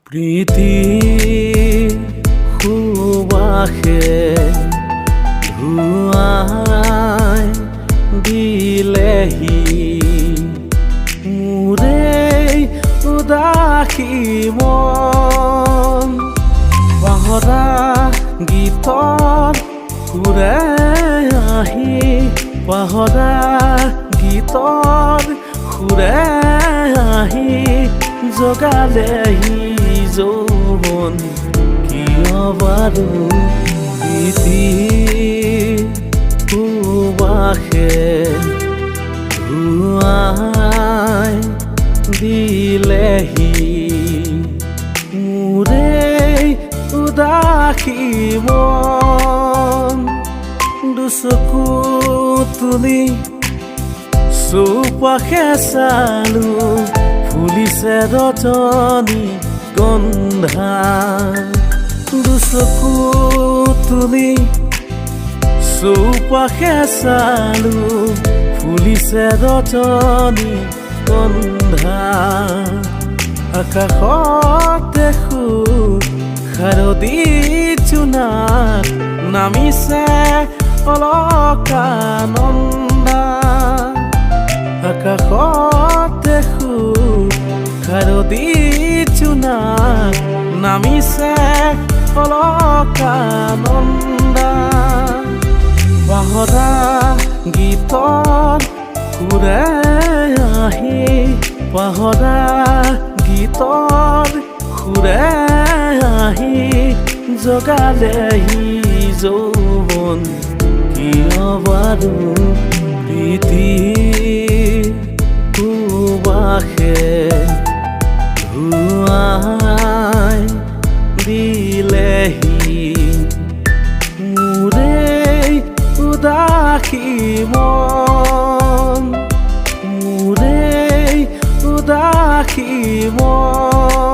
প্ৰীতি সুবাসে ধুৱাই দিলেহি মোৰে উদাসী মন পাহৰা গীতৰ সুৰে আহি পাহৰা গীতৰ সুৰে আহি জগালেহি যৌৱন কিয় বাৰু প্ৰীতি সুবাসে ধুৱাই দিলেহি মোৰে উদাসী মন দুচকু তুলি চৌপাশে চালো ফুলিছে ৰজনী গন্ধা দুচকু তুলি চৌপাশে চালো ফুলিছে ৰজনী গন্ধা আকাশত দেখো শাৰদী জোনাক নামিছে অলকানন্দা আকাশত দেখো শাৰদী জোনাক নামিছে অলকানন্দা পাহৰা গীতৰ সুৰে আহি পাহৰা গীতৰ সুৰে আহি জগালেহি যৌৱন কিয় বাৰু প্ৰীতি সুবাসে ধুৱাই দিলেহি মোৰে উদাসী মন মোৰে উদাসী মন